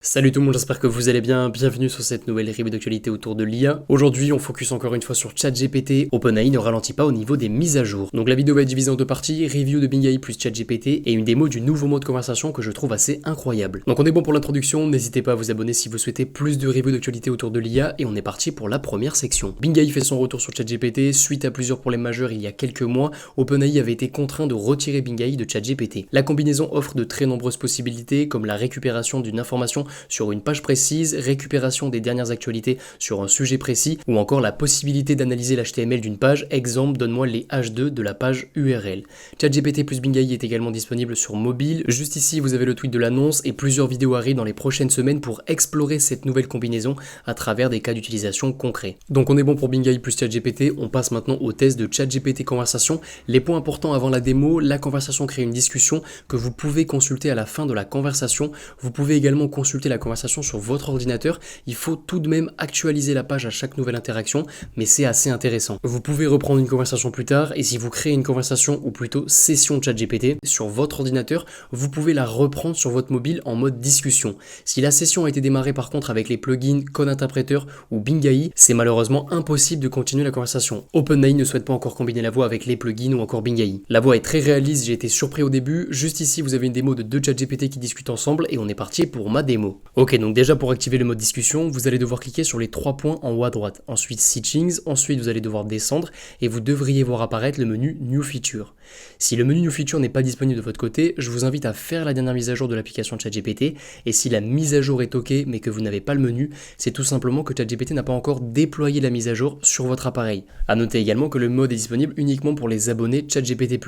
Salut tout le monde, j'espère que vous allez bien, bienvenue sur cette nouvelle review d'actualité autour de l'IA. Aujourd'hui on focus encore une fois sur ChatGPT. OpenAI ne ralentit pas au niveau des mises à jour. Donc la vidéo va être divisée en deux parties, review de Bing AI plus ChatGPT et une démo du nouveau mode conversation que je trouve assez incroyable. Donc on est bon pour l'introduction, n'hésitez pas à vous abonner si vous souhaitez plus de reviews d'actualité autour de l'IA et on est parti pour la première section. Bing AI fait son retour sur ChatGPT, suite à plusieurs problèmes majeurs il y a quelques mois, OpenAI avait été contraint de retirer Bing AI de ChatGPT. La combinaison offre de très nombreuses possibilités comme la récupération d'une information sur une page précise, récupération des dernières actualités sur un sujet précis, ou encore la possibilité d'analyser l'HTML d'une page, exemple donne-moi les H2 de la page URL. ChatGPT plus Bing AI est également disponible sur mobile. Juste ici vous avez le tweet de l'annonce et plusieurs vidéos arrivent dans les prochaines semaines pour explorer cette nouvelle combinaison à travers des cas d'utilisation concrets. Donc on est bon pour Bing AI plus ChatGPT, on passe maintenant au test de ChatGPT Conversation. Les points importants avant la démo, la conversation crée une discussion que vous pouvez consulter à la fin de la conversation. Vous pouvez également consulter la conversation sur votre ordinateur. Il faut tout de même actualiser la page à chaque nouvelle interaction, mais c'est assez intéressant. Vous pouvez reprendre une conversation plus tard et si vous créez une conversation ou plutôt session ChatGPT sur votre ordinateur, vous pouvez la reprendre sur votre mobile en mode discussion. Si la session a été démarrée par contre avec les plugins Code Interpreter ou Bing AI, c'est malheureusement impossible de continuer la conversation. OpenAI ne souhaite pas encore combiner la voix avec les plugins ou encore Bing AI. La voix est très réaliste, j'ai été surpris au début. Juste ici, vous avez une démo de deux ChatGPT qui discutent ensemble et on est parti pour ma démo. Ok, donc déjà pour activer le mode discussion, vous allez devoir cliquer sur les trois points en haut à droite. Ensuite Settings, ensuite vous allez devoir descendre et vous devriez voir apparaître le menu New Feature. Si le menu New Feature n'est pas disponible de votre côté, je vous invite à faire la dernière mise à jour de l'application ChatGPT et si la mise à jour est ok mais que vous n'avez pas le menu, c'est tout simplement que ChatGPT n'a pas encore déployé la mise à jour sur votre appareil. A noter également que le mode est disponible uniquement pour les abonnés ChatGPT+.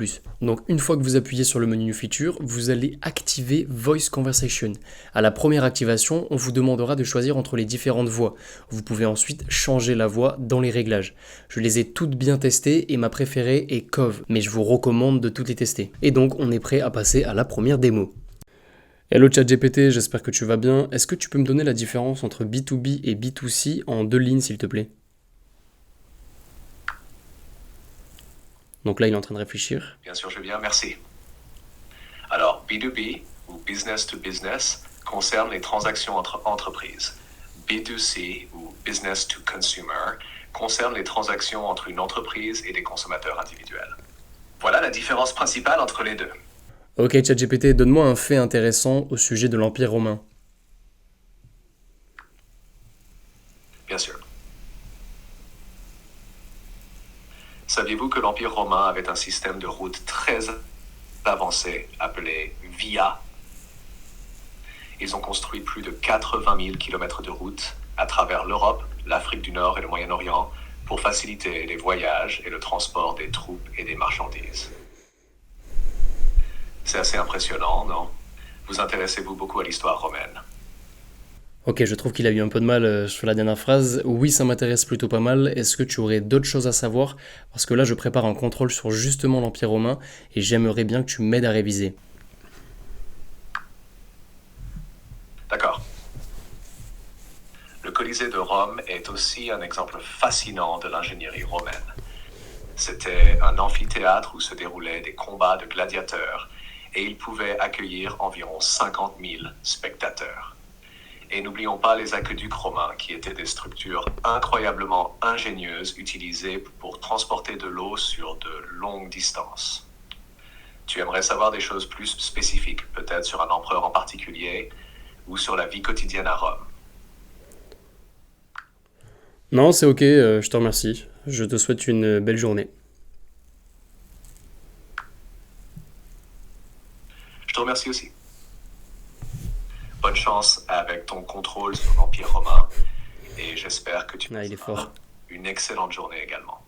Donc une fois que vous appuyez sur le menu New Feature, vous allez activer Voice Conversation. À la première activation, on vous demandera de choisir entre les différentes voix. Vous pouvez ensuite changer la voix dans les réglages. Je les ai toutes bien testées et ma préférée est Cove, mais je vous recommande de toutes les tester. Et donc on est prêt à passer à la première démo. Hello ChatGPT, j'espère que tu vas bien. Est-ce que tu peux me donner la différence entre B2B et B2C en deux lignes s'il te plaît? Donc là il est en train de réfléchir. Bien sûr, je vais bien, merci. Alors, B2B ou Business to Business concerne les transactions entre entreprises. B2C ou Business to Consumer concerne les transactions entre une entreprise et des consommateurs individuels. Voilà la différence principale entre les deux. Ok ChatGPT, donne-moi un fait intéressant au sujet de l'Empire romain. Bien sûr. Saviez-vous que l'Empire romain avait un système de route très avancé appelé Via? Ils ont construit plus de 80 000 km de route à travers l'Europe, l'Afrique du Nord et le Moyen-Orient pour faciliter les voyages et le transport des troupes et des marchandises. C'est assez impressionnant, non? Vous intéressez-vous beaucoup à l'histoire romaine? Ok, je trouve qu'il a eu un peu de mal sur la dernière phrase. Oui, ça m'intéresse plutôt pas mal. Est-ce que tu aurais d'autres choses à savoir? Parce que là, je prépare un contrôle sur justement l'Empire romain et j'aimerais bien que tu m'aides à réviser. D'accord. Le Colisée de Rome est aussi un exemple fascinant de l'ingénierie romaine. C'était un amphithéâtre où se déroulaient des combats de gladiateurs et il pouvait accueillir environ 50 000 spectateurs. Et n'oublions pas les aqueducs romains qui étaient des structures incroyablement ingénieuses utilisées pour transporter de l'eau sur de longues distances. Tu aimerais savoir des choses plus spécifiques, peut-être sur un empereur en particulier ou sur la vie quotidienne à Rome? Non, c'est ok, je te remercie. Je te souhaite une belle journée. Je te remercie aussi. Bonne chance avec ton contrôle sur l'Empire romain et j'espère que tu Ah, il est fort. une excellente journée également.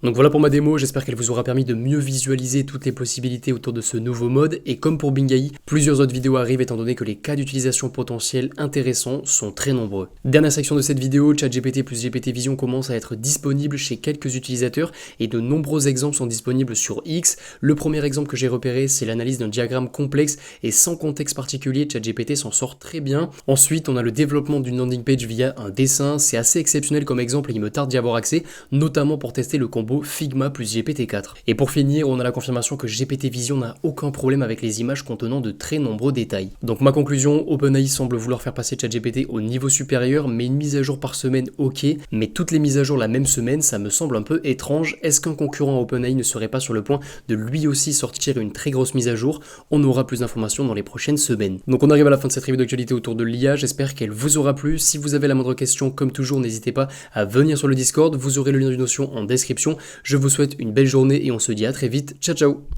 Donc voilà pour ma démo, j'espère qu'elle vous aura permis de mieux visualiser toutes les possibilités autour de ce nouveau mode et comme pour Bing AI, plusieurs autres vidéos arrivent étant donné que les cas d'utilisation potentiels intéressants sont très nombreux. Dernière section de cette vidéo, ChatGPT plus GPT Vision commence à être disponible chez quelques utilisateurs et de nombreux exemples sont disponibles sur X. Le premier exemple que j'ai repéré, c'est l'analyse d'un diagramme complexe et sans contexte particulier, ChatGPT s'en sort très bien. Ensuite, on a le développement d'une landing page via un dessin, c'est assez exceptionnel comme exemple et il me tarde d'y avoir accès, notamment pour tester le combo robot Figma plus GPT-4. Et pour finir, on a la confirmation que GPT Vision n'a aucun problème avec les images contenant de très nombreux détails. Donc ma conclusion, OpenAI semble vouloir faire passer ChatGPT au niveau supérieur, mais une mise à jour par semaine ok, mais toutes les mises à jour la même semaine, ça me semble un peu étrange. Est-ce qu'un concurrent à OpenAI ne serait pas sur le point de lui aussi sortir une très grosse mise à jour? On aura plus d'informations dans les prochaines semaines. Donc on arrive à la fin de cette review d'actualité autour de l'IA, j'espère qu'elle vous aura plu. Si vous avez la moindre question, comme toujours, n'hésitez pas à venir sur le Discord, vous aurez le lien du Notion en description. Je vous souhaite une belle journée et on se dit à très vite, ciao ciao.